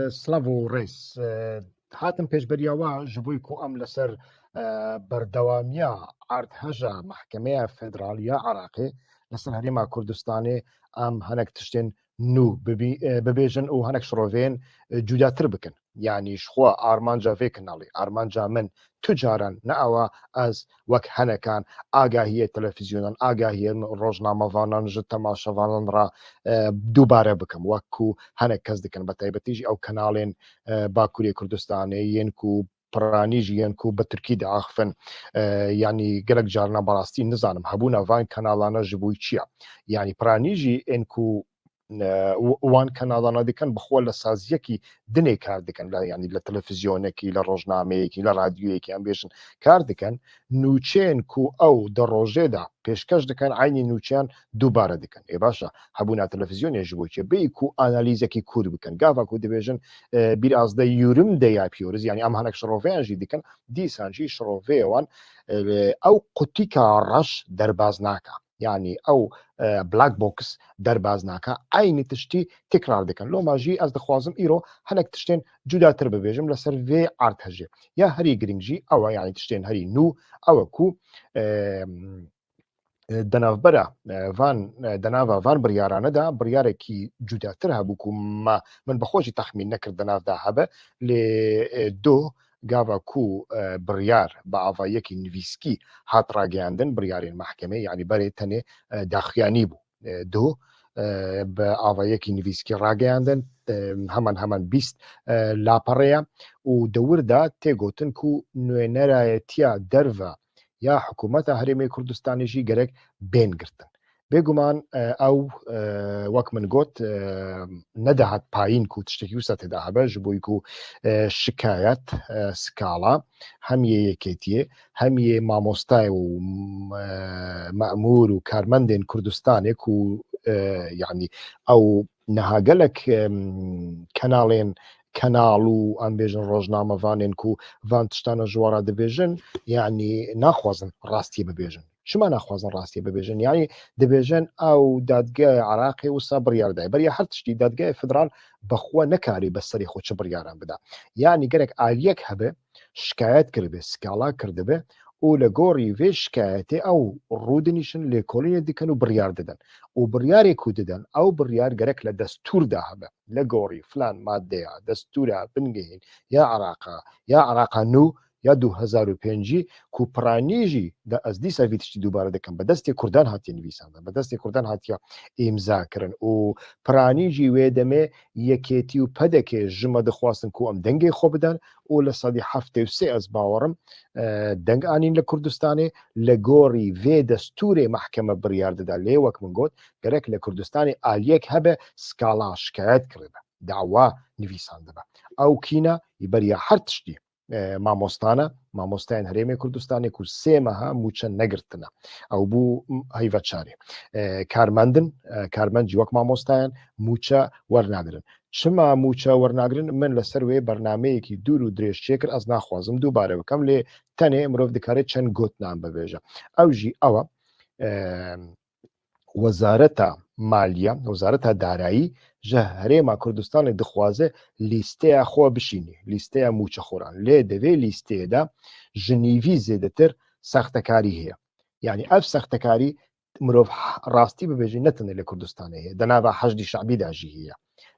سلااو و ڕێز هاتم پێشبەریەوە ji بووی ku ئەم لەسەر بەردەوامیە ئاردهەژە محکمەیە فێدرالیە عێراقê لەسەر هەرێما کوردستانê ئەم هەنێک tiştên nû bibêjin û hinek şiroveyên cudatir bikin. Yani ji xwe armanca vê kanalê armanca min tu caran neawa ez wek henekan agahiyê televîzyonan agahiyê rojnamevanan ji temaşevanan re dubare bikim wek ku hinek kes dikin bi taybetî jî ew kanalên Bakurê Kurdistanê yên ku piranî jî yên ku bi Tirkî de axivin yani gelek carna berastî nizanim hebûna van kanalane ji bo çi ye. Yani piranî jî ên ku wan kanalana dikin bi xwe li saziyekî dinê kar dikin yani li televîzyonekî li rojnameyekî li radyoyekî em bêjin kar dikin nûçeyên ku ew di rojê de pêşkeş dikin aynî nûçeyan dubare dikin. Ê baş e hebûna televîzyonê ji bo çi bêyî ku analîzekî kûr bikin gava ku dibêjin biraz da yûrim de ya pîyoruz yani em hinek şiroveyan jî dikin dîsan jî şiroveyê wan ew qutîka reş derbas nake. Yani ew black box derbas nake aynî tiştî tekrar dikin. Loma jî ez dixwazim îro hinek tiştên cudatir bibêjim li ser vê erdhejê. Ya herî giring jî ew e yani tiştên herî nû ew e ku di navbera denava van biryarane de biryarekî cudatir hebû ku min bi xwe jî texmîn nekir di nav de hebe lê doh gava ku biryar bi avayekî nivîskî hat ragihandin biryarên mehkemê yani berê tenê daxuyanî bû doh bi avayekî nivîskî ragihandin heman 20 lapereye û di wir de tê gotin ku nûnerayetiya derve ya hikûmeta Herêmê Kurdistanê jî gerek bên girtin. Bêguman ew wek min got nedahat payîn ku tiştekî wisa têda hebe ji bo ku şikayet skala hem yê yekêtiyê hem yê mamostayê û memûr û karmendên Kurdistanê ku yani ew niha gelek kanalên kanal û em bêjin rojnamevanên ku van tiştane ji we re dibêjin yani naxwazin rastiyê bibêjin. Çima naxwazin rastiyê bibêjin? Yani dibêjin ew dadgeya Iraqê wisa biryar daye. Beriya her tiştî dadgeya federal bi xwe nekarî bi serê xwe çi biryaran bide. Yani gerek aliyek hebe şikayet kiribe skala kirdibe û li gorî vê şikayetê ew rûdinîşin lêkolînê dikin û biryar didin. û biryarê ku didin ew biryar gerek li destûr de hebe li gorî filan maddeya destûra bingehîn ya Iraqa ya Iraqa nû ya 2005 ku piranî jî de ez dîsa vî tiştî dubare dikim bi destê Kurdan hatiye nivîsandin bi destê Kurdan hatiye îmza kirin û piranî jî wê demê yekêtî û pedekê ji me dixwastin ku em dengê xwe bidin û li sedî heftê û sê ez bawerim deng anîn li Kurdistanê li gorî vê destûrê mehkeme biryar dide lê wek min got gerek li Kurdistanê aliyek hebe skala şikayet kiribe dawa nivîsandibe ew kîne beriya her tiştî mamostane mamosteyên Herêmê Kurdistanê ku sê meha mûçe negirtine ew bû heyveçarê karmendin karmend jî wek mamostayan mûçe wernagirin. Çima mûçe wernagirin min li ser wê bernameyekî dûr û dirêj çêkir ez naxwazim dubare bikim lê tenê mirov dikare çend gotinan bibêje. Ew jî ew e Wezareta Maliye Wezareta Darayî ji Herêma Kurdistanê dixwaze lîsteya xwe bişîne lîsteya mûçexoran lê di vê lîsteyê de ji nîvî zêdetir sextekarî heye. Yani ev sextekarî mirov rastî bibêje ne tenê li Kurdistanê heye di nava heşdî şeعبî de jî heye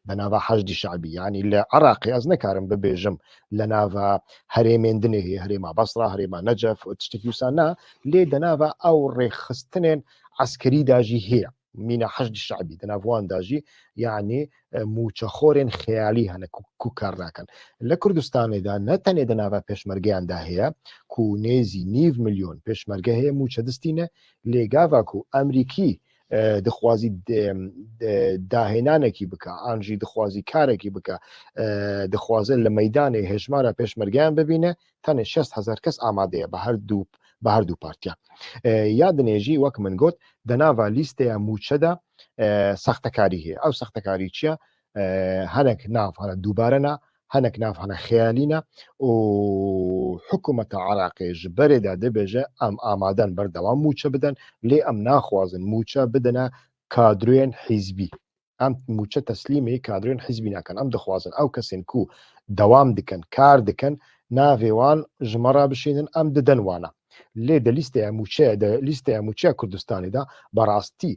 di nava heşdî şeعبî yani li Iraqê ez nekarim bibêjim li nava herêmên dinê heye Herêma Basra Herêma Necef tiştekî wisa ne lê di nava ew rêxistinên عسكري داجي هي مينا حشد الشعبي دنافوان داجي يعني موچخورن خيالي هنا كو كارناكن لكردستان دا نتني دنافا پشمرگيان دا هي كو نيزي 9 مليون پشمرگه هي موچدستينه لگاوا كو امريكي دخوازی داهێنانێکی بکە ئانژی دخوازی کارێکی بکە دخوازن لە مەیدانی هێژمارە پێشمەرگیان ببینێ تەنێ 6,000 کەس ئامادەیە بە هەردوو پارتیا یا دنێژی وەک من گوت دەناوا لیستەیە موچەدا سەختەکاری هەیە ئەو سەختەکاری چییە هەنێک ناو هەنە دووبارەنا هەنێک ناو هەنە خەیالینە و حکوومەتە عراقی ji berê de dibêje em amaden berdewam mûçe bidin lê em naxwazin mûçe bidine kadroyên hîzbî ام موچه تسلیمی کادرین حزبی ناکن ام دخوازن او کسین کو دوام دکن کار دکن ناویوان جمره بشینن ام ددن وانا لێ دە لیستەیە موچە کوردستانیدا بەڕاستی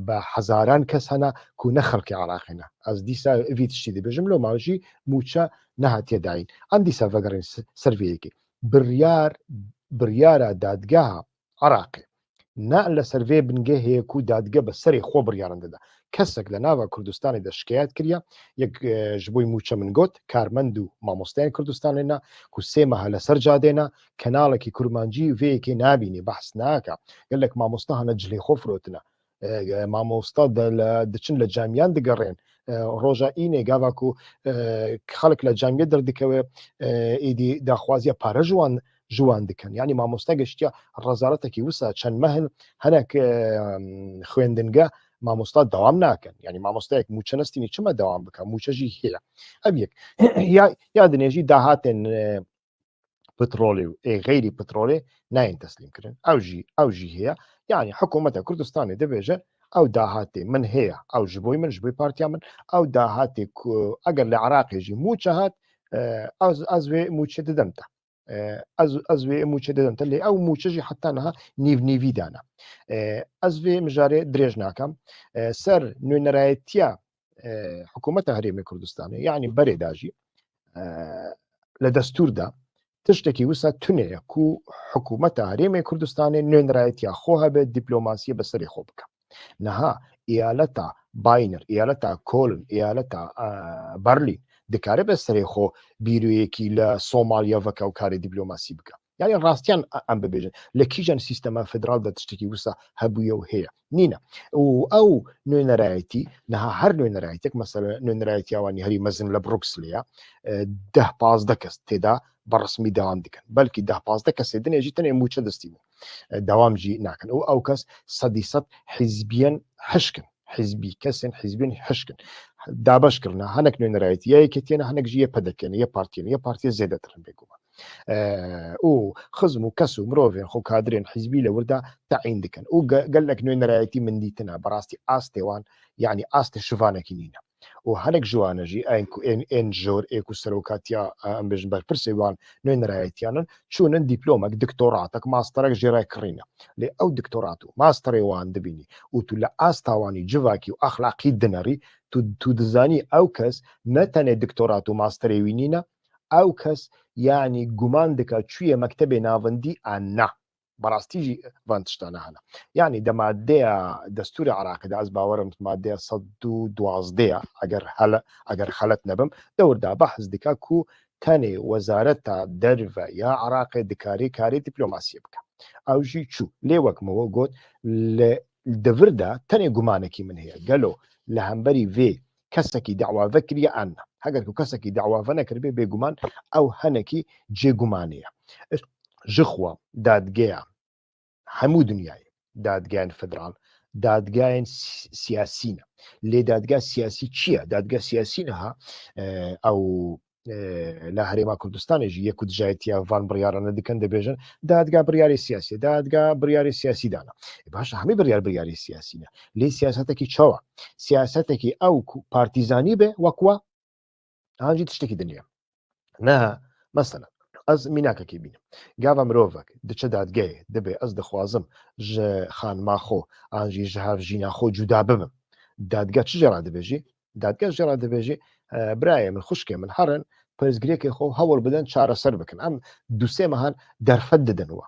بە حەزاران کەس هەنا کو نە خەڵکی عراقینە ئەس دیسا ڤی تشتی دەبێژم لەو ماژی موچە نەهاتێداین ئەم دیسا ڤەگەڕین سەرڤەیەکی بڕیارە دادگاها عراقی نا لە سەرڤێ بنگە هەیە و دادگە بە سەری خۆ بڕیارن دەدا کەسێک لە ناوە کوردستانی دەشکایەت کردە یەک ji بۆی موچە من گوت کارمەند و مامۆستایان کوردستانێنە کو سێمەها لەسەر جادێنە کەناڵێکی کورمانجی vەیەکێ نابینی بەحس ناکە گەلێک مامۆستا هەنە جلەی خۆ فرۆتنە مامۆستا دچن لە جامیان دەگەڕێن ڕۆژە ئینێ گاواک و خەڵک لە جامیە دەردەکەوێ ئیدی داخوازیە پارە جوان دکن یعنی مامۆستا گەشتیا ڕەزارەتێکی وسە چەند مەهن هەنێک خوێندنگە مامۆستا داوام ناکەن یعنی مامۆستایەک موچەنەستینی چمە داوام بکە موچەژی هەیە ئەبیەک یا دنێژی داهاتێن پترۆلی و غیری پترۆلێ ناین تەسلیمکردن ئەوژی هەیە یعنی حکوومەتە کوردستانی دەبێژە ئەو داهاتێ من هەیە ئەو ji بۆی من ji بۆی پارتیا من ئەو داهاتێ ئەگەر لە عراقێژی موچە هات ئەز وێ موچێ دەدەمتە ئەز وێ موچە دەدەمتە لێ ئەو موچەژی حتانەها نیڤنیڤیدانە ئەز وێ مژارێ درێژ ناکەم سەر نوێنەرایەتیە حکوومەتە هەرێمی کوردستانی یعنی بەرێداژی لە دەستوردا تشتێکی وسە تونەیە و حکوومەتە هەرێمی کوردستانی نوێنەرایەتیا خۆ هەبێت دیپلۆماسیە بەسەری خۆ بکە نەها ئیالەتە باینەر ئیالەتە کۆلن ئیالەتە بەرلین دەکارێت بە سەرێ خۆ بیرۆیەکی لە سۆمالیا vەکە و کاری دیپلۆماسی بکە یعنی ڕاستیان ئەم ببێژن لە کیژان سیستەما فدرال دە تشتێکی وسە هەبوویە و هەیە نینە و ئەو نوێنەرایەتی نەها هەر نوێنەرایەتێک مەسەلە نوێنەرایەتیاوانی هەری مەزن لە بروکسلەیە 10-15 کەس تێدا بەڕسمی داوام دکەن بەلکی 10-15 کەسێ دنێژی تەنێ موچە دەستی بوو داوامژی ناکەن و ئەو کەس 100% حیزبیان هەشکن حیزبی کەسێن حیزبین هەشکن دابشکردە هەنێک نوێنەرایەتی یەکێتێنە هەنێک ژە پەدەکەن یە پارتیە زێدەترن بێگومان و خزم و کەس و مرۆڤێن خۆ کادرێن حیزبی لە وردا تەعین دکەن و گەلێک نوێنەرایەتی من دیتنە بەڕاستی ئاستێوان یعنی ئاستە شوانێکی نینە و هەنێک جوانەژی ئەن ژۆر ئێک و سەرۆکاتیا ئەم بێژن بەرپرسێوان نوێنەرایەتیانن چوونن دیپلۆمەک دکتۆراتەك ماستەرێک ژێرای کڕینە لێ ئەو دکتۆرات و ماستەرێوان دەبینی و تو لە ئاستاوانی جواکی و ئەخلاقی دنەری تو دزانی ئەو کەس نەتەنێ دکتۆرات و ماستەرێوی نینە ئەو کەس یعنی گومان دکات چویە مەکتەبێ ناوەندی ئانا بەڕاستیژی ڤانتشتانە هەنا یعنی دەمادەیە دەستوری عراقیدا ئەس باوەرم مادەیە 112 ئەگەر خەلەت نەبم دەوردا بەحث دکا و تەنێ وەزارەتە دەرڤە یا عراقی دکاری کاری دیپلۆماسی بکە ئەوژی چوو لێ وەکمەوە گوت لە دەوردا تەنێ گومانێکی من هەیە گەلۆ لە هەمبەری vê کەسێکی داواڤە کریە ئانا هەگەر و کەسێکی داواڤە نەکردبێ بێگومان ئەو هەنێکی جێگومانەیە ژخوا دادگەیە هەموو دنیای دادگایان فدرال دادگایان سیاسینە لێ دادگا سیاسی چییە دادگا سیاسینەها ئەو لە هەرێما کوردستانێژی یەک و دژایەتیە ڤان بڕیارانە دکەن دەبێژن دادگا بڕیاری سیاسی دادگا بڕیاری سیاسیدانە باشە هەمووی بڕیاری سیاسینە لێ سیاسەتێکی چاوە سیاسەتێکی ئەو پارتیزانی بێ وەکووە هاژی تشتێکی دنیا نەها مەسەلە ئەس میناکەکی بینم گاوا مرۆڤک دچە دادگەیە دەبێ ئەس دەخوازم ژە خانماخۆ ئاژی ژهاv ژیناخۆ جودا ببم دادگا چ ژێرا دەبێژی دادگا ژێرا دەبێژی برایە من خوشکێ من هەرن پرزگرێکی خۆ هەوڵ بدەن چارەسەر بکەن ئەم دوسێ مەهان دەرفەت دەدەنەوە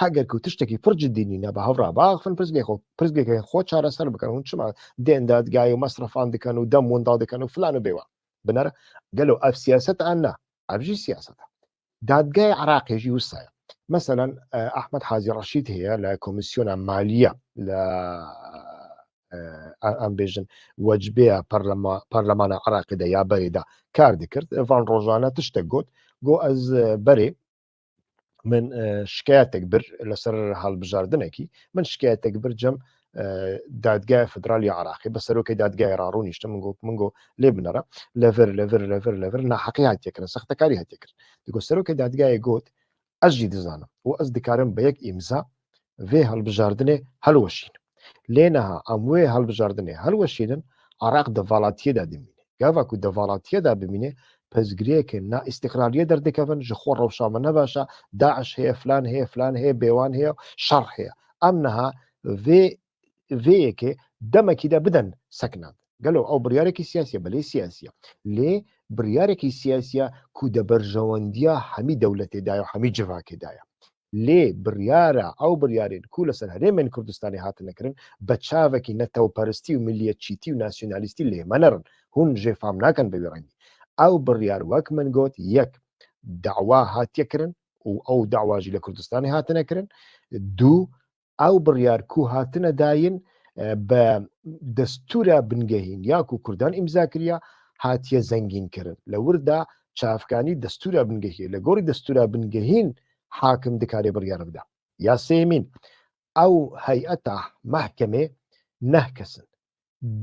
هەگەر و تشتێکی پرجددینینە بە هەورا باخن پرزگێکی خۆ چارەسەر بکەن و چما دێن دادگای و مەسرفان دکەن و دەم ونداڵ دەکەن و فلان و بێوە بنەرە گەلو ئەف سیاست ئەنا ئەبژی سیاستە دادگای عراقێژی وسایە مثلا ئەحمەد حاجی ڕەشید هەیە لە کۆمیسیۆنە مالیە لە ئەم بێژن وەجبەیە پەرلەمانە عراقیدا یا بەرێدا کار دەکرد ڤان ڕۆژانە تشتێک گوت گۆ ئەز بەرێ من شکایەتێک بر لەسەر هەڵبژاردنێکی من شکایەتێک برجەم دادگای فدرالی عراقی بە سەرۆکەی دادگای ڕاڕوونیشتە من گۆ لێ بنەرە لەڤر ناحەقی هاتیەکردن سەختەکاری هاتیەکرد دەگۆ سەرۆکەی دادگایە گوت ئەژی دەزانم و ئەس دکارم بە یەک ئیمزا vê هەڵبژاردنێ هەلوەشین لێ نەها ئەم وێ هەڵبژاردنێ هەلوەشیدن عراق دەڤاڵاتیەدا دەمینێ گاڤاکو دەڤاڵاتیەدا بمینێ پەزگرەیەکە نا ئیستیقراریە دەردەکەون ji خۆ ڕەوشامە نەباشە داعش هەیە فلان هەیە بێوان هەیە شەڕ هەیە ئەم نەها vêyekê demekî de bidin sekinand gelo ew biryareke siyasî belê siyasî lê biryarekî siyasî ku de berjewendiya hemî dewletê daye û hemî civakê daye lê biryara ew biryarên ku li ser Herêmên Kurdistanê hatine kirin bi çavekî netewperistî û milliyetçîtî û nasyonalîstî lêmenerin hûn jê fam nakin bi wê rengî ew biryar wek min got yek dawa hatiye kirin û ew dawa jî li Kurdistanê hatine kirin du ew biryar ku hatine dayîn bi destûra bingehîn ya ku Kurdan îmza kiriye hatiye zengînkirin li wir da çavkanî destûra bingehî li gorî destûra bingehîn hakim dikare biryar bide ya sêmîn ew heyeta mehkemê neh kesin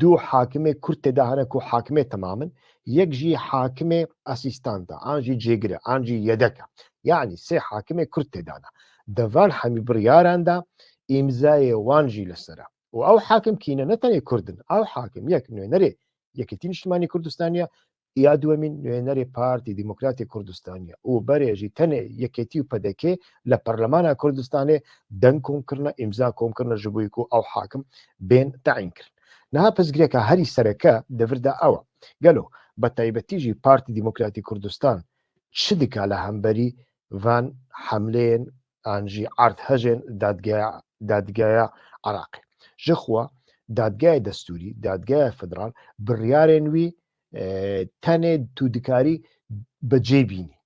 du hakimê Kurd têda hene ku hakimê temamin yek jî hakimê asîstanta an jî cêgir e an jî yedek e yani sê hakimê Kurd têda ne devan hemî biryaran da îmzayê wan jî li ser e û ew hakim kîne ne tenê Kurdin ew hakim yek nûnerê Yekîtî Niştimanî Kurdistaniya ya duwemîn nûnerê Partî Demokratê Kurdistanî û berê jî tenê yekêtî û pedekê li Perlemana Kurdistanê deng komkirine îmza komkirine ji bo ku ew hakim bên teyîn kirin niha pezgirêka herî sereke devir de ew e gelo bi taybetî jî Partî Demokratî Kurdistan çi dike li hemberî van hemleyên an jî erdhejên dadgeya Iraqê ji xwe dadgeya destûrî dadgeya federal biryarên wî tenê tu dikarî bi cê bînî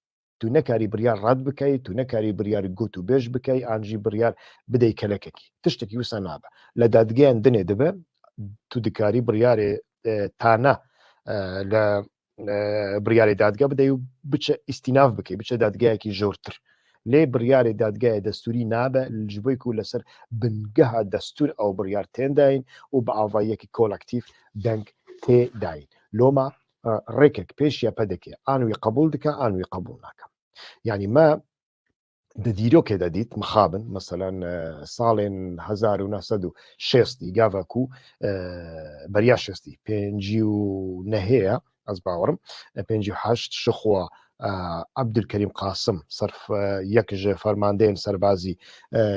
tu nekarî biryar rad bikeyî tu nekarî biryar got û bêj bikeyî an jî biryar bideyî kelekekî tiştekî wisa nabe li dadgehên dinê dibe tu dikarî biryarê tane li biryarê dadge bideyî û biçe îstînav bikeyî biçe dadgehekî jortir lê biryarê dadgeya destûrî nabe ji bo ku li ser bingeha destûr ew biryar tên dayîn û bi avayiyekî kolektîv deng tê dayîn loma rêkek pêşiya pedekê an wî qebûl dike an wî qebûl nake yani me di dîrokê de dît mixabin meselan salên 1960 gava ku beriya 60 pêncî û nehê ye ez bawerim pêncî û heşt ji xwe Abdülkerim Qasım sırf yek ji fermandeyên serbazî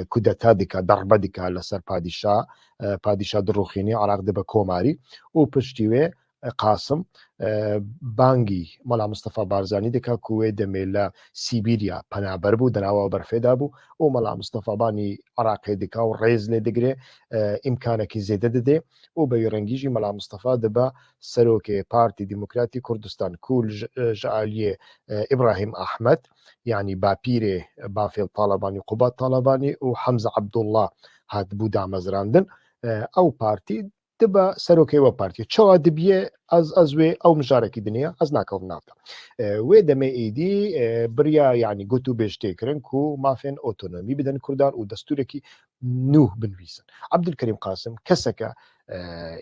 kudeta dike derbe dike li ser padîşa dirûxînî Iraq dibe komarî û piştî wê Qasım bangî mala Mustafa Barzanî dike ku wê demê li Sîbîrya penaber bû di nava berfêda bû û mala Mustafa Banî Iraqê dike û rêz lê digire îmkanekî zêde dide û bi wê rengî jî mala Mustafa dibe serokê Partî Demokratîk Kurdistan ku ji aliyê İbrahim Ahmed yani bapîrê bafêl Talebanî Qubat Talebanî û Hemza Abdullah hatibû damezrandin ew partî dibe serokê we partiye çawa dibiye ez wê ew mijarekî dinêye ez nakevim nav de wê demê êdî birya yani got û bêj tê kirin ku mafên otonomî bidin Kurdan û destûrekî nû binivîsin Abdülkerim Qasım keseke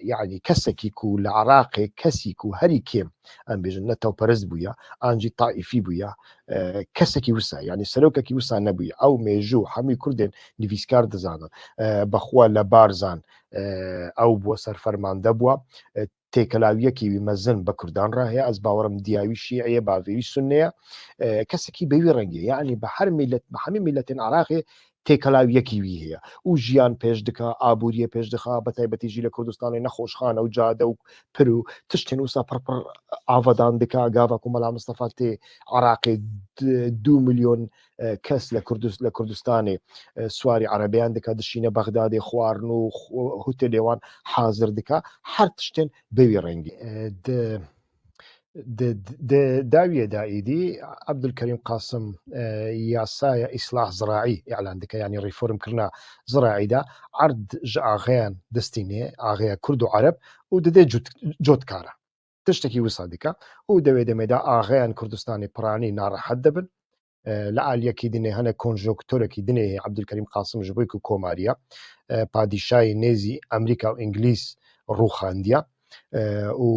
yani kesekî ku li Iraqê kesî ku herî kêm em bêjin netewperist bûye an jî taîfî bûye kesekî wisa yani serokekî wisa nebûye ew mêjû hemî Kurdên nivîskar dizanin bixwe li Barzan ew bûye serfermande bûye têkelaviyekî wî mezin bi Kurdan re heye ez bawerim diyawî şîeye bavêwî sunneye kesekî bi wî rengê yani bi her millet bi hemî milletên Iraqê têkelaviyekî wî heye û jiyan pêş dike abûriyê pêş dixe bi taybetî jî li Kurdistanê nexweşxane û cade û pir û tiştên wisa pir avadan dike gava ku mala Mustafa tê Iraqê 2 milyon kes li Kurdistanê swarî erebeyan dike dişîne Bexdadê xwarin û hotelê wan hazir dike her tiştên bi wî rengî داویە دائیدی عبدولکەریم قاسم یاسایە ئیسلاح زراعی ئیعلان دکە ینی ڕیفۆرمکردنا زراعیدا عرض ji ئاغیان دەستینێ ئاغەیە کورد و عەرەب و دەدێ جۆتکارە تشتێکی وسا دیکە و دەوێ دەمێدا ئاغیان کوردستانی پڕانی ناڕەحەت دەبن لە ئالیەکی دنێ هەنە کۆنژۆکتۆرێکی دنێ عبدولکەریم قاسم ji بۆی و کۆماریە پادیشای نێزی ئەمریکا و ئینگلیس ڕووخاندیە و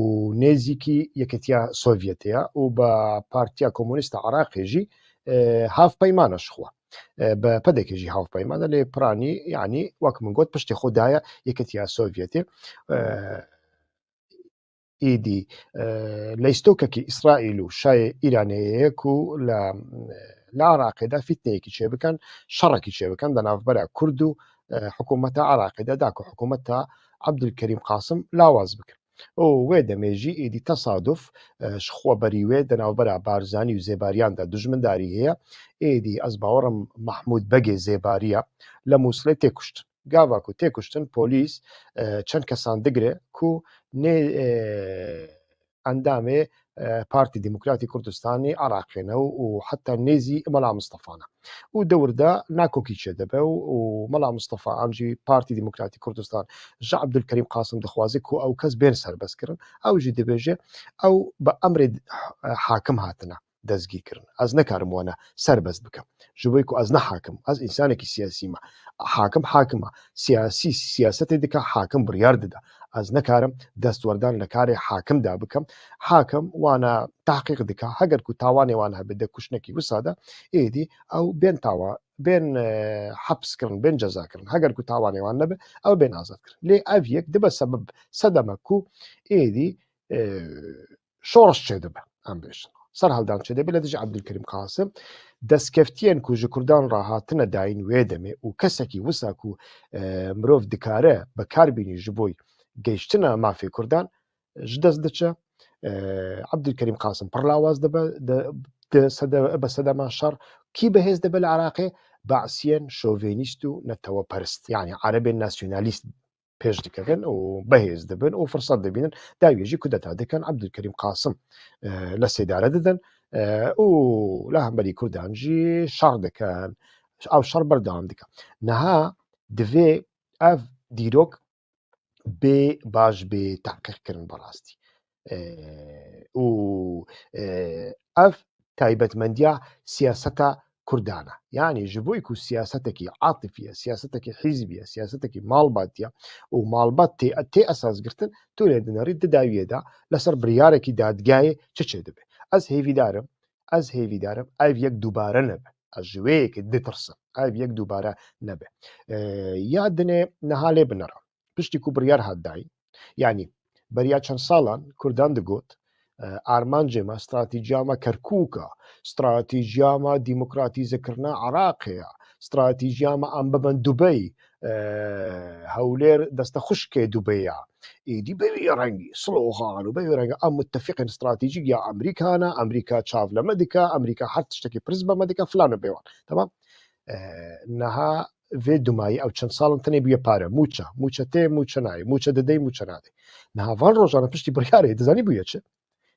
نێزیکی یەکەتیا سۆڤێتەیە و بە پارتیا کۆمونیستە عراقێژی هاوپەیمانەش خووە بە پەدێکێژی هاوپەیمانە لێ پرانی یعنی وەک من گوت پشتی خۆدایە یەکەتیا سۆڤێتێ ئیدی لەیستۆکەکی ئیسرائیل و شای ئیرانەیەک و لە عراقیدا فیتنەیەکی چێ بکەن شەڕێکی چێ بکەن دەناوبەرە کورد و حکوومەتە عراقیدا داکە حکوومەتە عەبدولکەریم قاسم لاواز بکەن وێ دەمێژی ئیدی تەسادف خۆ بەریوێ دەناوبەرە بارزانی و زێباریاندا دژمنداری هەیە ئیدی ئەس باوەڕم مەحموود بەگێ زێباریە لە مووسڵێ تێکوشتن گاواک و تێکوشتن پۆلیس چەند کەسان دەگرێ و ئەندامێ پارتی دیموکراتی کوردستانی عراقێنە و حتا نێزی مەلا مستەفانە و دەوردا ناکۆکی چێ دەبێ و مەلا مستەفا ئەمجی پارتی دیموکراتی کوردستان ژە عەبدولکەریم قاسم دەخوازی و ئەو کەس بێن سەربەستکردن ئەوژی دەبێژێ ئەو بە ئەمرێ حاکم هاتنە دەستگیرکردن ئەس نەکارم وانە سەربەست بکەم ژبووی و ئەس نەحاکم ئەس ئینسانێکی سیاسیمە حاکم حاکمە سیاسی سیاسەتی دکە حاکم بڕیار دەدا ئەس نەکارم دەستوەردان لە کارێ حاکمدا بکەم حاکم وانە تاقیق دکە هەگەر و تاوانێوان هەبێت دە کوشتنێکی وسادا ئێدی ئەو بێن تاوە بێن حەبسکردن بێن جەزاکردن هەگەر و تاوانێوان نەبێ ئەو بێن ئازادکرد لێ ئەڤ یەک دبە سەبەب سەدەمەک و ئێدی شۆڕش چێ دەبە ئەم بێژن سەر هەڵدان چێ دەبێت لە دژی عەبدولکەریم قاسم دەستکەفتیان کو ji Kurdan rahatine dayîn wê demê û kesekî wisa ku mirov dikare bekarbînî ji bo gêştina mafê Kurdan ji dest diçe Abdülkerim Qasım pir lawaz dibe bi sedema şer kî bihêz dibe li Iraqê Basiyên şovînîst û neteweperist yani Erebên nasyonalîst pêş dikevin û bihêz dibin û firset dibînin dawî jî kudeta dikin Abdülkerim Qasım li sêdare didin û li hemberî Kurdan jî şer dikin ew şer berdewam dike niha divê ev dîrok bê baş bê teqîqkirin berastî û ev taybetmendiya siyaseta Kurdan e yani ji bo ku siyasetekî atifiye siyasetekî hîzbiye siyasetekî malbatiye û malbat tê esasgirtin tu lê dinêrî di dawiyê de li ser biryarekî dadgehê çi çê dibe ez hêvîdarim ev yek dubare nebe ez ji wê yekê ditirsim ev yek dubare nebe ya dinê niha lê binêre piştî ku biryar hat dayîn yani beriya çend salan Kurdan digot armancê me stratîjiya me Kerkûk e stratîjiya me dîmokratîzekirina Iraqê ye stratîjiya me em bibin Dubey hewlêr desta xuşkê Dubey ye êdî bêvî rengî slogan û bêvî rengî em mutefîqên stratîjîk ya Amerîkan e Amerîka çav li me dike Amerîka her tiştekî pirs bi me dike filan û bêwan temam niha vê dumayî ew çend salan tenê bûye pare mûça tê mûça nayê mûça didê mûça nadê niha van rojan piştî biryarê dizanî bûye çi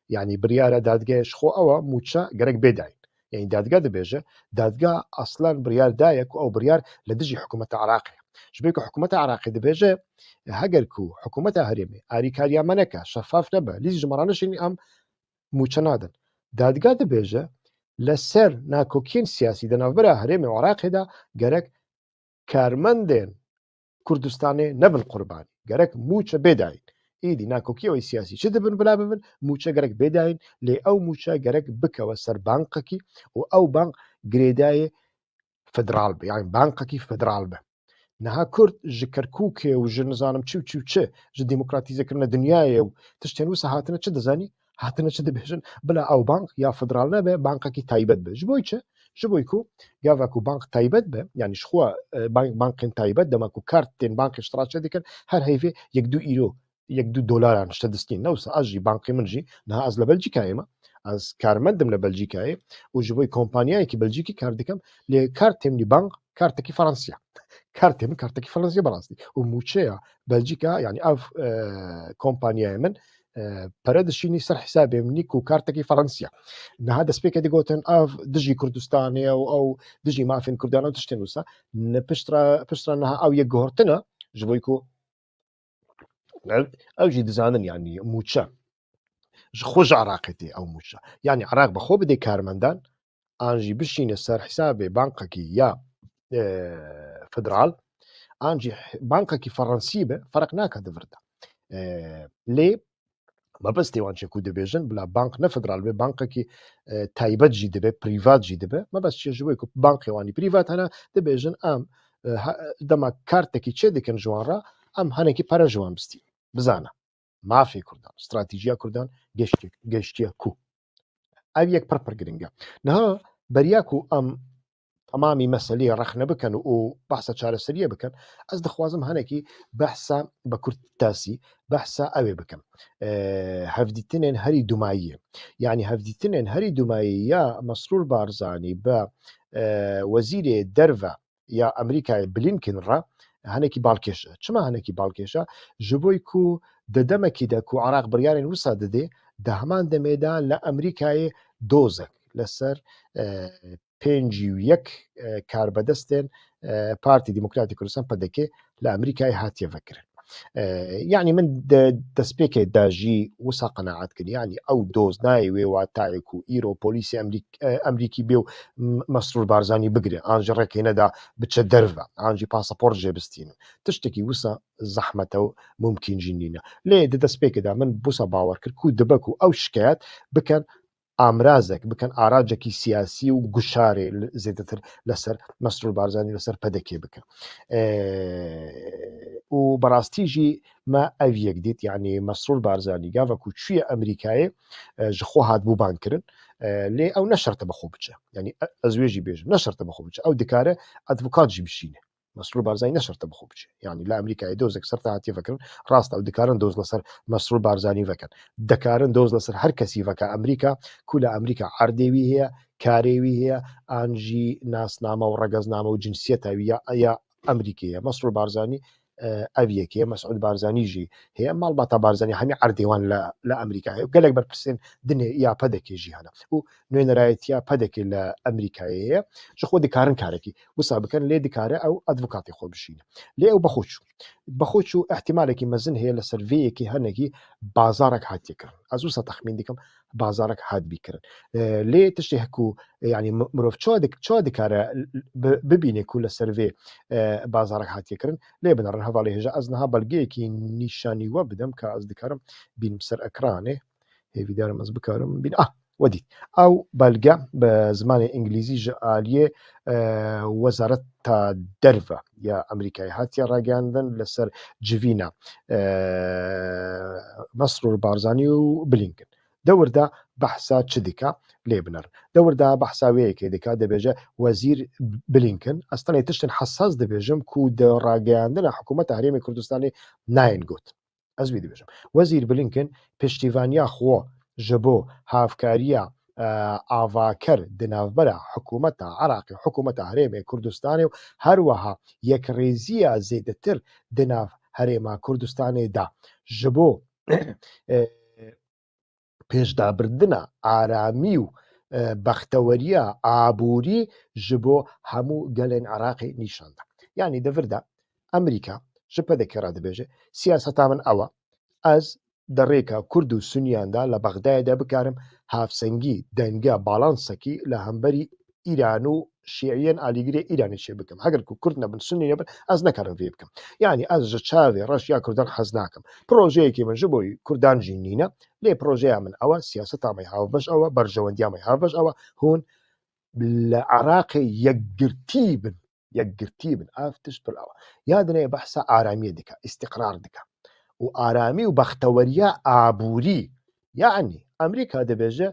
yani biryara dadgehê ji xwe ew e mûça gerek bêdayîn yani dadgeh dibêje dadgeh aslan biryar daye ku ew biryar li dijî hikûmeta Iraqê ji bo ku hikûmeta Iraqê dibêje heger ku hikûmeta herêmê alîkariya me neke şeffaf nebe lîst ji me re nişînî em mûça nadin dadgeh dibêje li ser nakokiyên siyasî di navbera herêmê û Iraqê de gerek karmendên Kurdistanê nebin qurbanî gerek mûça bêdayîn êdî nakokiyê siyasî çi dibin bila bibin mûça gerek bêdayîn lê ew mûça gerek bikewe ser bankekî û ew bank girêdayê federal be yani bankekî federal be niha Kurd ji Kerkûkê û ji nizanim çi û çi û çi ji dîmokratîzekirina dinyayê û tiştên wisa hatine çi dizanî hatine çi dibêjin bila ew bank ya federal nebe bankekî taybet be ji bo çi ji bo ku gava ku bank taybet be yani ji xwe bankên taybet dema ku kartên bankê iştira çê dikin her heyvê yek du îro yek du dolaran işte distîn newsa ez jî bankê min jî niha ez li Belçîkayê me ez karmendim li Belçîkayê û ji bo kompanyayekî Belçîkî kar dikim lê kartêm wî bank kartekî Fransiya kartê min kartekî Fransiya berastî û mûçeya Belçîka yani ev kompanyaya min pere dişînî ser hesabê min ku kartekî Fransiya niha destpêkê digotin ev dijî Kurdistanê û ew dijî mafên Kurdan û tiştên wisa piştre niha ew yek guhortin e ji bo ku ew jî dizanin yani mûça ji xwe ji Iraqê tê ew mûça yani Iraq bi xwe bide karmendan an jî bişîne ser hesabê bankekî ya federal an jî bankekî Fransî be ferq nake di vir de lê mebestê wan çê ku dibêjin bila bank ne federal be bankekî taybet jî dibe prîvat jî dibe mebest çi ji bo ku bankê wanî prîvat hene dibêjin em dema kartekî çê dikin ji wan re em henekî pere ji wan bistînin bizane مافی کوردان استراتیژیا کوردان گەشتیە کو ئەو یەک پڕ گرنگە نەها بەریاک و ئەم تەمامی مەسەلەی ڕەخنە بکەن و بەحسە چارەسەریە بکەن ئەس دەخوازم هەنێکی بەحسا بە کورتاسی بەحسا ئەوێ بکەم هەفدیتنێن هەری دوماییە یعنی هەفدیتنێن هەری دومایی یا مەسرور بارزانی بە وەزیرێ دەرڤە یا ئەمریکای بلینکن ڕە هەنێکی باڵکێشە چما هەنێکی باڵکێشە ji بۆی ku دەدەمەکی دە ku عراق بڕیارێن وسا دەدێ دە هەمان دەمێدا لە ئەمریکایە دۆزێک لەسەر 5 کاربەدەستێن پارتی دیموکراتی کوردستان پەدەکێ لە ئەمریکای هاتیە vekirن یعنی من دەستپێکێ داژی وسا قەناعەت کرد یعنی ئەو دۆز نایوێ واتایەک و ئیرۆ پۆلیسی ئەمریکی بێ و مەسرور بارزانی بگرێ ئانجی ڕێکی نەدا بچە دەرڤە ئانجی پاسەپۆرت ژێبستین تشتێکی وسا زەحمەتە و ممکنجی نینە لێ دەستپێکدا من بوسە باوەڕ کرد و دبەک و ئەو شکایەت بکەن ئامرازێک بکەن ئاراجێکی سیاسی و گوشارێ زێدەتر لەسەر مەسرور بارزانی لەسەر پەدەکێ بکەن و بەڕاستیژی ما ئەو یەک دیت یعنی مەسرور بارزانی گاوەکو چویە ئەمریکایە ji خۆ هاتبوو بانکردن لێ ئەو نەشەرتە بەخۆ بچە ینی ئەزوێژی بێژم نەشەرتە بەخۆ بچە ئەو دکارە ئەدڤۆکاتژی بشینێ مەسرور بارزانی نەشەرتە بەخۆ بچێ ینی لە ئەمریکای دۆزێک سەرتا هاتیە vekirن ڕاستە ئەو دکارن دۆز لەسەر مەسرور بارزانی vekن دەکارن دۆز لەسەر هەر کەسی vەکە ئەمریکا کو لە ئەمریکا عەردێوی هەیە کارێوی هەیە ئانژی ناسنامە و ڕەگەزنامە و جنسیەتەویە یا ئەمریکیە مەسرور بارزانی ئەویەکێ مەسعود بارزانیژی هەیە ماڵباتە بارزانانی هەمی عەردێوان لە ئەمریکا هەیە گەلێک بەرپرسێن دنێ یا پەدەکێژی هەنە و نوێنەرایەتیا پەدەکێ لە ئەمریکای هەیە ji خۆ دکارن کارێکی وسا بکەن لێ دکارە ئەو ئەدڤۆکاتی خۆ بشینە لێ ئەو بەخۆچ و احتیمالێکی مەزن هەیە لە سەرڤەیەکی هەنێکی بازارێک هاتیەکردن ئەز وسا تەخمین دیکەم بازارێک هات بیکردن لێ تشتێ هەکو ینی مرۆڤ چوا دکارە ببینێک و لە سەرڤێ بازارێک هاتیەکردن لێ بنەڕن هەواڵی هێژە ئەز نەها بەلگەیەکی نیشانیوە بدەم کە ئەس دکارم بینم سەر ئەکرانێ هێویدارم ئەس بکارم بین وەدیت ئەو بەلگە بە زمانی ئینگلیزی ژە ئالیێ وەزارەت تا دەرڤە یا ئەمریکای هاتیە ڕاگەاندن لەسەر جڤینە مەسرور بارزانی و بلینکن دەوردا بەحسا چ دیکە لێ بنەر دەوردا بەحساوەیەکێ دیکا دەبێژە وەزیر بلینکن ئەستانێ تشتن حساس دەبێژم کو دە ڕاگەاندنە حکوومەتە هەرێمی کوردستانی ناین گوت ئەزوی دەبێژم وەزیر بلینکن پشتیوانیا خۆ ji bo havkariya avakir di navbera hikûmeta Iraqê hikûmeta Herêmê Kurdistanê û her wiha yekrêziya zêdetir di nav Herêma Kurdistanê da ji bo pêşdabirina aramî û bexteweriya aborî ji bo hemû gelên Iraqê nîşan da yanî devir de Emerîka ji pedekê re dibêje siyaseta min ew e ez دەڕێکە کورد و سونیاندا لە بەغدایدا بکارم هافسەنگی دەنگە باڵانسەکی لە هەمبەری ئیران و شیعیەن ئالیگرێ ئیرانی شێ بکەم هەگەر کورد نەبن سنی نەبن ئەس نەکارم vê بکەم یعنی ئەس ji çavê Reşya Kurdan hez nakim projeyekê min ji bo Kurdan jî nîne lê projeya min ew e siyaseta me hawbeş ew e berjewendiya me hawbeş ew e hûn li Iraqê yekgirtî bin ev tişt pir ew e ya dinê behsa aramiyê dike îstiqrar dike و ئارامی و بەختەوەریە ئابووری یعنی ئەمریکا دەبێژە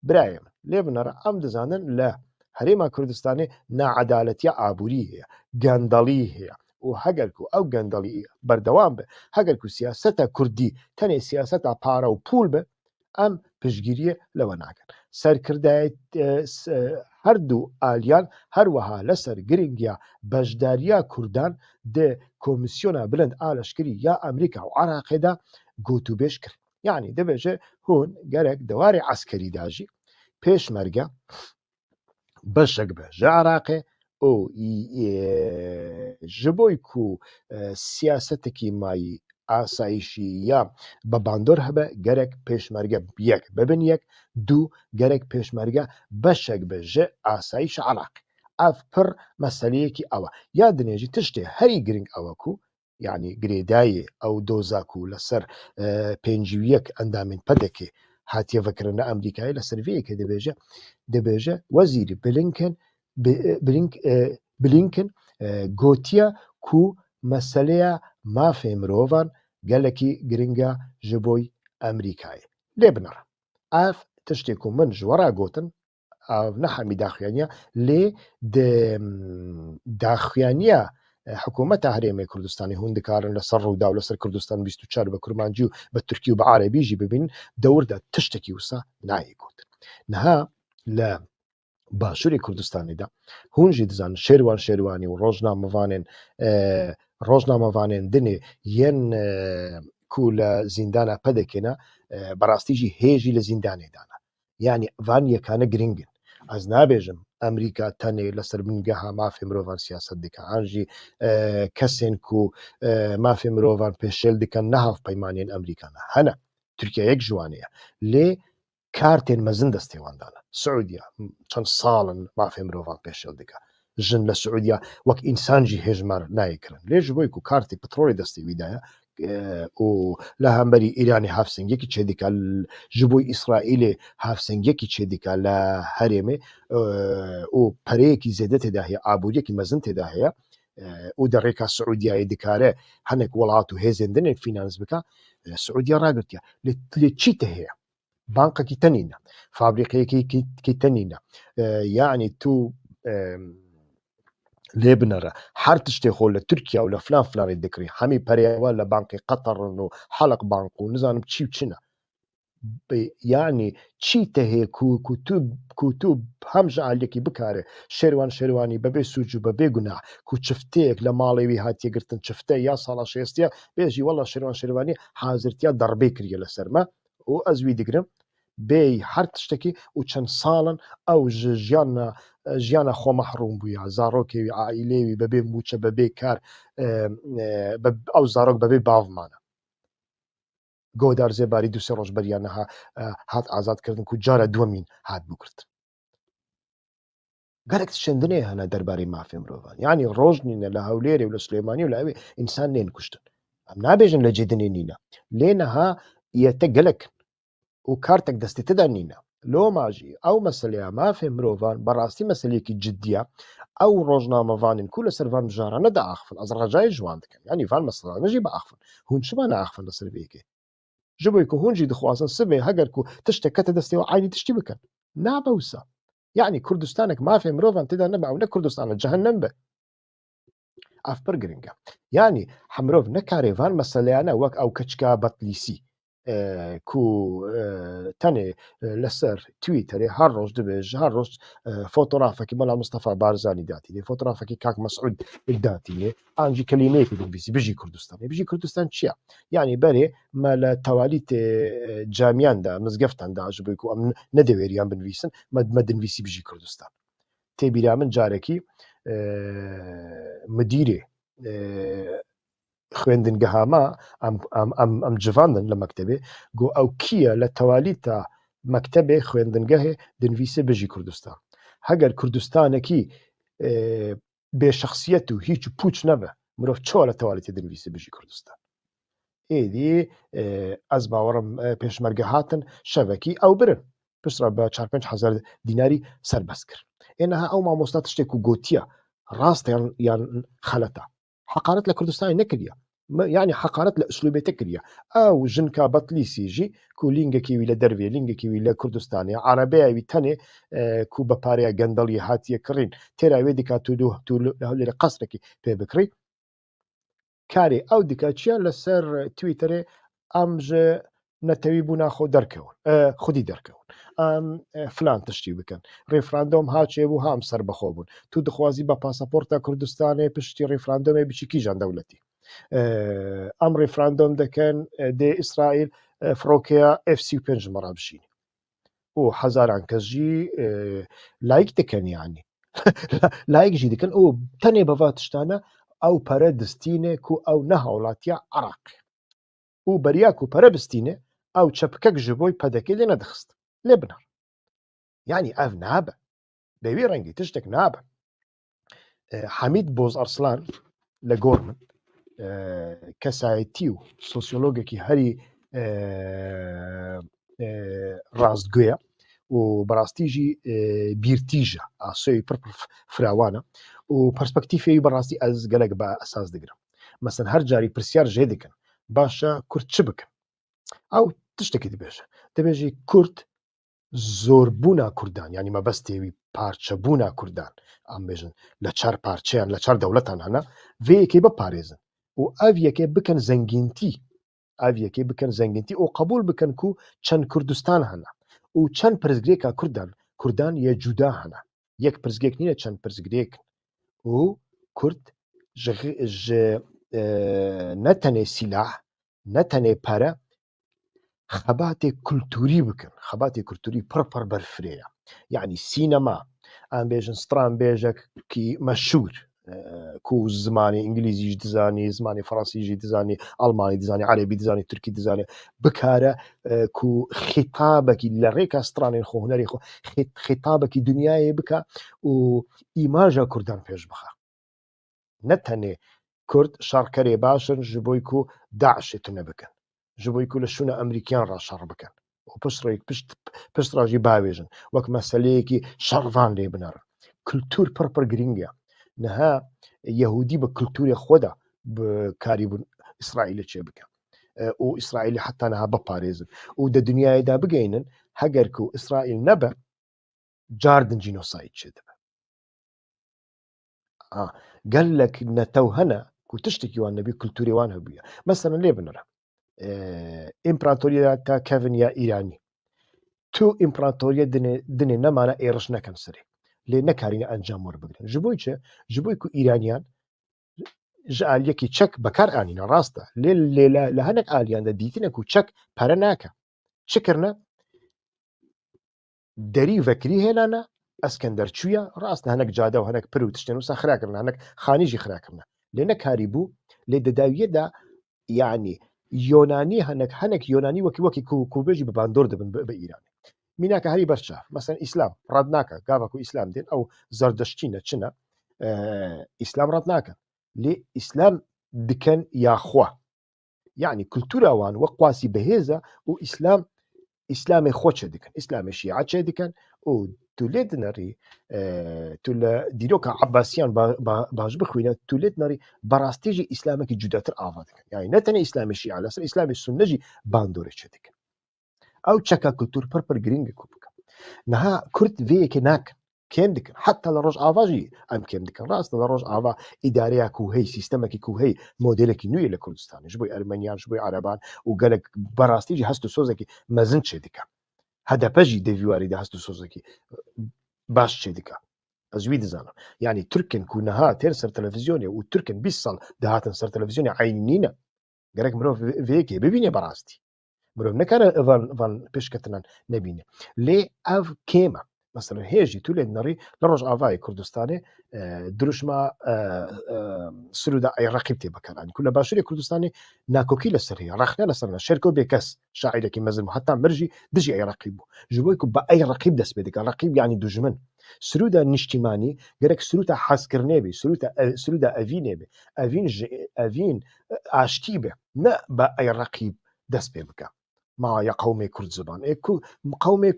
برایە من لێ بنەڕە ئەم دەزانن لە هەرێما کوردستانی ناعەدالەتیە ئابووری هەیە گەندەڵی هەیە و هەگەرکو ئەو گەندەڵی بەردەوام بێ هەگەرکو سیاسەتە کوردی تەنێ سیاسەتە پارە و پول بێ ئەم پشگیریە لەوە ناکەن سەرکردایەت هەردوو ئالیان هەروەها لەسەر گرنگیا بەشداریە کوردان دێ کۆمیسیۆنە بلند ئالەشکری یا ئەمریکا و عراقێدا گوتوبێش کرد یعنی دەبێژێ هون گەرەک دەواری عەسکەری داژی پێشمەرگە بەشێک بە ژە عراقێ ئۆ ji بۆی ku siyasەtekî mayî ئاسایشی یا بە باندۆر هەبە گەرەک پێشمەرگە یەک ببن یەک دوو گەرەک پێشمەرگە بەشێک بە ژە ئاسایش عراق ئەف پڕ مەسەلەیەکی ئەوە یا دنێژی تشتێ هەری گرنگ ئەوەکو یعنی گرێدایێ ئەو دۆزاکو لەسەر 5 ئەندامین پەدەکێ هاتیە vekirina ئەمریکایی لە سەرڤەیەکە دەبێژە وەزیری بلینکن گوتیە ku meseleya mafê mirovan gelekî giring e ji bo Amerîkayê. Lê binêre ev tiştê ku min ji were gotin ev ne hemî daxuyaniya lê di daxuyaniya حکومeta Herêmê Kurdistanê hûn dikarin li ser Rûda û li ser Kurdistan 24 bi Kurmancî û bi Tirkî û bi Arebî jî bibînin dewr de tiştekî wisa nayê gotin. Niha li Başûrê Kurdistanê de hûn jî dizanin şêrwan şêrwanî û rojnamevanên dinê yên ku li zîndana pedekêne berastî jî hêjî li zîndanê dane. Yani van yekane giring in. Ez nabêjim Amerîka tenê li ser bingeha mafê mirovan siyaset dike, an jî kesên ku mafê mirovan pêşêl dikin ne hevpeymaniyên Amerîkan e. Hene Tirkiye yek ji wan e. Lê kartên mezin destê wan dane. Siûdiya çend salin mafê mirovan pêşêl dike. Jin li Siûdiya wek însan jî hêjmar nayê kirin. Lê ji bo ku kartê petrolê destê wî de ye û li hemberî Îranê hevsengekî çêdike, ji bo İsraîlê hevsengekî çêdike li Herêmê û pereyekî zêde têde heye, abûriyekî mezin têde heye û di rêka Siûdiyayê dikare hinek welat û hêzên dinê fînans bike, Siûdiya ragirtiye. Lê çî te heye? Bankekî te nîne, fabrîqeyekî te nîne. Yani tu lê binêre her tiştê xwe li Tirkiye û li filan filanê dikirî, hemî pereyê we li bankê Qeterin û Helek Bank û nizanim çî û çi ne. Yani çî te heye ku tu hem ji aliyekî bikare şêrwan şêrwanî bibê sûc û bibê gunah ku çifteyek li malê wî hatiye girtin, çifte ya sala şêstiya bê jî wela şêrwan şêrwanî hazirtiya derbê kiriye li ser me û ez wî digirim bê her tiştekî û çend salin ew ji jiyana xwe mehrûm bûye, zarokê wî, aîlê wî bibê mûçe, bibê kar, ew zarok bibê bav mane. Godar Zêbarî du sê roj beriya niha hat azadkirin ku cara duemîn hat bûkirtin. Gelek tişên dinê hene derbarê mafê mirovan. Yani roj nîne li Hewlêrê û li Silêmanî û li evê însan tên kuştin. Em nabêjin li cê dinê nîne. Lê niha yete gelek û kartek destê te de nîne. Loma jî ew meseleya mafê mirovan berastî meseleyekî ciddi ye. Ew rojnamevanên ku li ser van mijara ne diaxivin. Ez recayê ji wan dikim. Yani van mesela ne jî biaxivin. Hûn çima naaxivin li ser vêkê? Ji bo ku hûn jî dixwazin sibê heger ku tiştek kete destê we aynî tiştî bikin. Nabe wisa. Yani Kurdistanek mafê mirovan têda nebe ew ne Kurdistan cehennem be. Ev pir giring e. Yani mirov nekare van meseleya ne wek ew keçika Betlîsî ku tenê li ser Twîtterê her roj dibêje her roj fotoğrafekî mala Mustafa Barzanî datîne, fotoğrafekî Kak Mesûd datîne, an jî kelîmeyekî dinivîsî bijî Kurdistanê. Bijî Kurdistan çi ye? Yani berê me li tewalîtê camiyan de mizgeftan de ji bo ku em nedewêriyan binivîsin me dinivîsî bijî Kurdistan. Tê bîra min carekî midîrê خوێندنگەها me em civandin li mektebê got ew kî ye li tewalîta mektebê خوێندنگehê dinivîse bijî Kurdistan. Heger Kurdistanekî bêşexsiyet û hîç û pûç nebe mirov çawa li tewalîtê dinivîse bijî Kurdistan. Êdî ez bawerim pêşmerge hatin şevekî ew birin. Piştre bi 4-5 hezar dînarî serbest kir. Niha ew mamosta tiştê ku gotiye rast yan xeleta. Heqaret li Kurdistanê nekiriye. Yani heqaret li üslûbê te kiriye. Ew jinka Betlîsî jî ku lîngekî wî li dervê lîngekî wî li Kurdistanê Erebeya wî tenê ku bi pareya gendeliyê hatiye kirin têra wê dika tu li Hewlêrê qesrekî pê bikirî karê ew dike çi ye li ser Twîtterê em ji netewîbûna xwe derkevin xwedî derkevin. Em filan tiştî bikin. Referandum hat çêbû ha em serbixwe bûn. Tu dixwazî bi pasaporta Kurdistanê piştî referandumê biçî kîjan dewletî. Em referandum dikin dê İsraîl firokeya F-35 me re bişîne. û hezaran kes jî layık dikin yani. Layık jî dikin û tenê bi va tiştane ew pere distîne ku ew ne hewlatiya Iraqê. û beriya ku pere bistîne ew çepikek ji bo pedekê lê nedixist. Lê biner. Yani ev nabe. Bi wî rengî tiştek nabe. Hamîd Bozarslan li gor min kesayetî û sosyologekî herî rastgoya û berastî jî bîrtîj e asayê pir firawan e û perspektîfê wî berastî ez gelek bi esas digirim. Mesela her carî pirsyar jê dikin باشە کورد چ بکەن ئەو تشتێکی دەبێژە دەبێژی کورد زۆربوونا کوردان ینی مەبەستێوی پارچەبوونا کوردان ئەم بێژن لە چار پارچەیان لە چار دەوڵەتان هەنا vê yekê بپارێزن و ئەv yekê bikin zengîntî ev yekê bikin zengîntî û qebûl bikin ku çend Kurdistan hene û çend pirzgirêka Kurdan yê cuda hene yek pirzgirêk nîne çend pirzgirêk û Kurd ji ne tenê sîlah ne tenê pere xebatê kulturî bikin xebatê kulturî pir berfirêye yani sînema em bêjin stran bêjekî meşhûr ku zimanê îngilîzî jî dizanî zimanê Fransî jî dizanî Almanî dizanî Erebî dizanî Tirkî dizanî bikare ku xîtabekî li rêka stranên xwe hunerê xwe xîtabekî dunyayê bike û îmaja Kurdan pêş bixe ne tenê Kurd şerkerê baş in ji bo ku Daişê tune bikin ji bo ku li şûna Emerîkiyan re şer bikin û pişt re jî bavêjin wek meseleyekî şervan lê binerin kultur pir giring e niha Yehûdî bi kulturê xwe de bi karîbûn İsraîlê çê bike û İsraîlê heta niha biparêzin û di dunyayê de bigihînin heger ku İsraîl nebe cardin jînosayîd çê dibe gelek netew hene ku tiştekî wan nebî kulturê wan hebûye mesela lê binire împaratoriyeta kevin ya Îranî tu împaratoriye dinê nemane êriş nekin serê lê nekarîne encam werbigirin ji bo çi ji bo ku Îranîyan ji aliyekî çek bekar anîne rast e lê li hinek aliyan de dîtine ku çek pere nake çi kirine derî vekirî hêlane eskenderçûya rast hinek cade û hinek pir û tiştên wisa xira kirine hinek xanî jî xira kirine lê nekarîbû lê di dawiyê de yani Yonanî hinek Yonanî wekî ku bêjî bi bandor dibin bi Îranê mînake herî beş çav mesela İslam rad nake gava ku İslam tên ew zerdeştî ne çi ne İslam rad nakin lê İslam dikin ya xwe yani kultura wan wek qasî bihêze û İslamê xwe çê dikin İslamê şîa çê dikin û tu lê dinerî tu li dîroka Ebbasiyan baş bixwîne tu lê dinerî berastî jî İslamekî cudatir ava dikin yani ne tenê İslamê şîa li ser İslamê sunne jî bandorê çê dikin ew çeka kultur pir giring e ku bikin niha Kurd vê yekê nakin kêm dikin heta li Rojava jî em kêm dikin rast li Rojava îdareya ku hey sîstemekî ku hey modelekî nû yê li Kurdistanê ji bo Ermeniyan ji bo Ereban û gelek berastî jî hest û sozekî mezin çê dike HDP jî devî warî de hest û sozekî baş çê dike ez wî dizanim yani Tirkin ku niha tên ser televizyonê û Tirkin 20 sal dihatin ser televizyonê eynî ne gerek mirov vê yekê bibîne berastî mirov nekare van pêşketinan nebîne lê ev kêm e mesela hêjî tu lê dinerî li Rojavayê Kurdistanê dirûjma Siruda Eyreqîb tê bikaranîn ku li başûrê Kurdistanê nakokî li ser heye rexne li ser ne şerko bêkes şaîrekî mezin heta mir jî dijî Eyreqîb bû ji bo ku bi Eyreqîb dest pê dike reqîb yani dijmin Siruda niştîmanî gerek Siruda hezkirinê bê Siruda evînê bê evîn aştî be ne bi Eyreqîb dest pê bike ما يا قومي كرد زمان قومي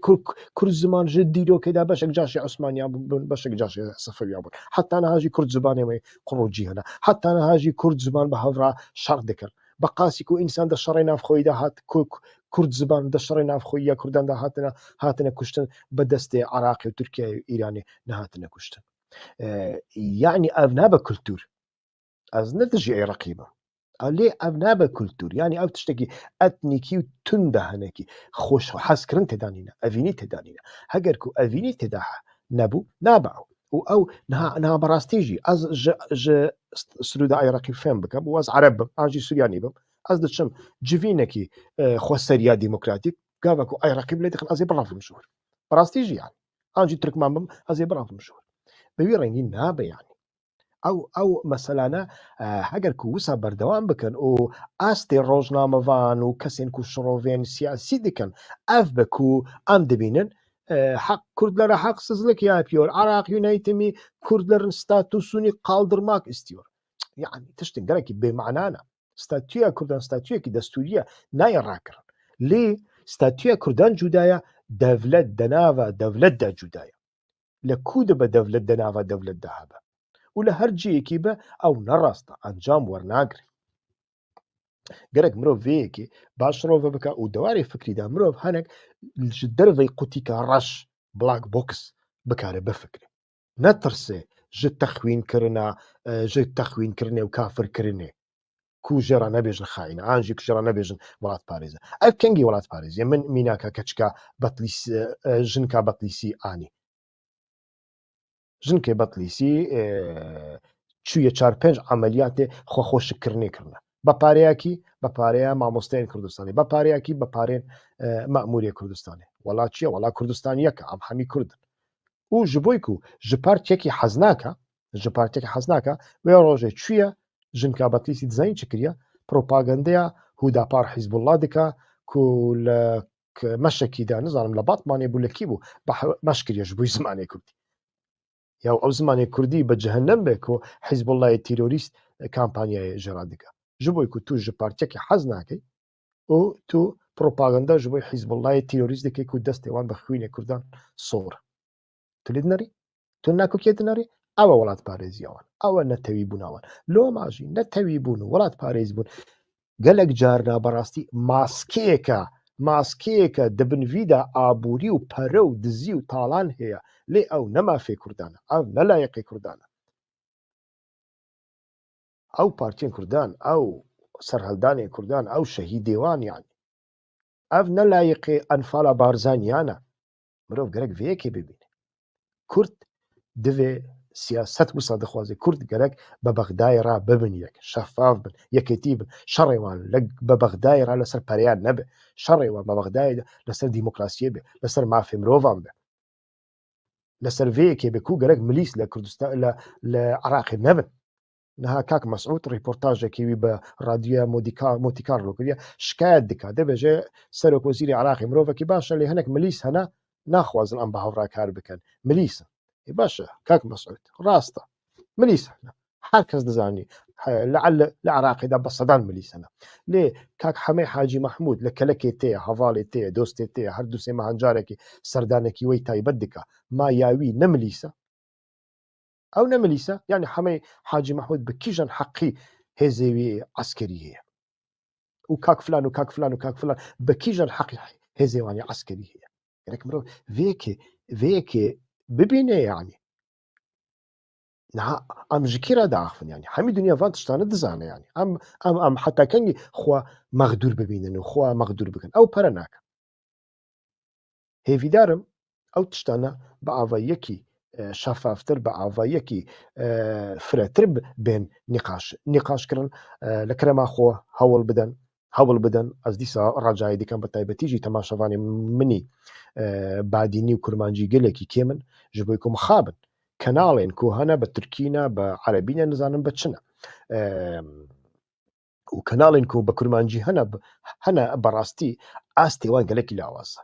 كرد زمان جدي لو كذا بشك جاشي عثماني بشك جاشي صفوي ابو حتى انا هاجي كرد زباني قروجي هنا حتى انا هاجي كرد زبان بهفرا شر ذكر بقاسيكو انسان ده شرينا في خويدا هات كرد زبان ده شرينا في خويا كردان ده هاتنا كشتن بدست عراقي وتركيا وايراني نهاتنا كشتن يعني ابناء كلتور از نتجي اي رقيبه لê ev nabe kultur yani ev tiştekî etnîkî û tund de henekî xweş hezkirin têdanîne evînî têdanîne heger ku evînî têda nebû nabe ew û ew niha berastî jî ez ji Siruda Eyreqî fêm bikim û ez Ereb bim an jî Suryanî bim ez diçim civînekî xweseriya demokratîk gava ku Eyreqî lê dixin ez ê birevim ji wir berastî jî yani an jî Tirkman bim ez ê birevim ji wir bi wî rengî nabe yani ئەو مەسەلانە هەگەر ku wisa berdewam bikin û astê rojnamevan û kesên ku şirovên siyasî dikin ev be ku em dibînin Kurdlara heqsizlik yapıyor Iraq yönetimî Kurdların statüsünü kaldırmak istiyor yani tiştên gelekî bêmana ne statûya Kurdan statûyekî destûrî ye nayê rakirin lê statûya Kurdan cuda ye devlet di nava devlet de cuda ye li ku dibe devlet di nava devlet de hebe û li her ciyekî be ew ne rast e encam wernagire گەرەک مرۆڤ vەیەکێ باش ڕۆڤە بکە و دەواری فکریدا مرۆڤ هەنێک ji derveyê قوتîka reş black box bikare bifikre netirse ji texwînkirina ji texwînkirinê û kafirkirinê ku jêra nebêjin xaîn an jî ku jêra nebêjin welatparêz e. Ev kengî welatparêziye min mînaka keçika jinka Betlîsî anî. Jinkê Betlîsî çûye 4-5 emeliyatê xwexweşikkirinê kirine. Bi pareyekî bi pareya mamosteyên Kurdistanê, bi pareyekî bi pareyên Me'mûriyê Kurdistanê. Wela çi ye? Wela Kurdistan yek e, em hemî Kurd in. û ji bo ku ji partiyekî hez nake, ji partiyekî hez nake, wê rojê çûye jinka Betlîsî dizanî çi kiriye? Propagandeya Hûdapar Hizbullah dike ku li meşekî de nizanim li Batmanê bû li kî bû meş kiriye ji bo zimanê Kurdî. Ya ew zimanê Kurdî bi cehennem be ku Hizbullahê terorîst kampanyayê jêra dike. Ji bo ku tu ji partiyekê hez nakî û tu propaganda ji bo Hizbullahê terorîst dikî ku destê wan bi xwînê Kurdan sor. Tu lê dinêrî? Tu nekokê dinêrî? Ew e welatparêziya wan. Ew e netewîbûna wan. Loma jî netewîbûn û welatparêzbûn gelek carna berastî maskeyeke di bin vî de aborî û pere û dizî û talan heye. Lê ew ne mafê Kurdan e, ew ne layıqê Kurdan e. Ew partiyên Kurdan, ew serhildanên Kurdan, ew şehîdê wan yani. Ev ne layıqê Enfala Barzaniyan e. Mirov gerek vê yekê bibîne. Kurd divê siyaset wisa dixwaze Kurd gerek bi bexdayê re bibin yek, şeffaf bin, yekêtî bin. Şerê wan bi bexdayê re li ser pereyan nebe. Şerê wan bi bexdayê de li ser dîmokrasiyê be, li ser mafê mirovan be. Li ser vê yekê be ku gerek milîs li Kurdistan li Iraqê nebin. Niha Kak Mesûd rîportajekî wî bi radyoya Motikar kiriye şikayet dike dibêje Serokwezîrê Iraqê mirovekî baş e lê hinek milîs hene naxwazin em bi hevra kar bikin. Milîs in. Baş e Kak Mesûd rast e. Milîs hene. Herkes dizanî li Iraqê de bi sedan milîs hene. Lê Kak Hemê Hacî Mehmûd li kelekê tê ye, hevalê tê ye, dostê tê ye, her du sê mehan carekî serdanekî wê taybet dike. Ma ya wî ne milîs e? Ew ne milîs e? Yani Hemê Hacî Mehmûd bi kîjan heqî hêzê wî eskerî heye? û kak filan û kak filan û kak filan bi kîjan heqî hêzê wanî eskerî heye? Gerek mirov vê yekê bibîne yani. Niha em ji kê re diaxivin yani. Hemî dunya van tiştane dizane yani. Em heta kengî xwe mexdûr bibînin û xwe mexdûr bikin. Ew pere nake. Hêvîdar im ew tiştane bi avayiyekî şeffaftir, bi avayiyekî firêtir bên nîqaşkirin li kerema xwe hewl bidin. Ez dîsa recayê dikim bi taybetî jî temaşevanên minî badînî û kurmancî gelekî kêm in ji bo ku mixabin. Kanalên ku hene bi Tirkî ne, bi Erebî ne, nizanim bi çi ne. û kanalên ku bi kurmancî hene berastî astê wan gelekî lawaz e.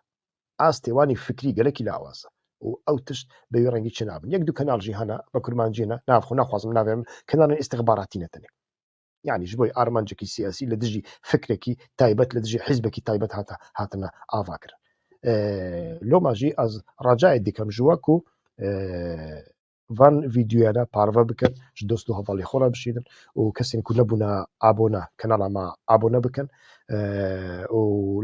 Astê wanî fikrî gelekî lawaz e. û ew tişt bi wê rengî çi nabin. Yek du kanal jî hene bi kurmancî ne, nav xwe naxwazim navê min, kanalên îstixbaratî ne tenê. Yani ji bo armancekî siyasî li dijî fikrekî taybet, li dijî hizbekî taybet hatine avakirin. Loma jî ez recayê dikim ji we ku van vîdyoyane parve bikin, ji dost û hevalê xwe re bişînin û kesên ku nebûne abone kanala me abone bikin û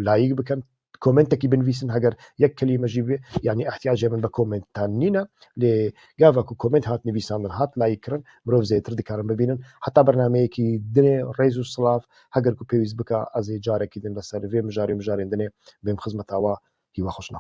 layîk bikin. Komentekî binivîsin heger yek kelîme jî bê yani ehtiyacê min bi komentan nîne lê gava ku koment hat nivîsandin hat layîk kirin mirov zêdetir dikarin bibînin. Heta bernameyekî dinê rêz û silav heger ku pêwîst bike ez ê carekî din li ser vê mijarên dinê bêm xizmeta we hîwa xweş ne.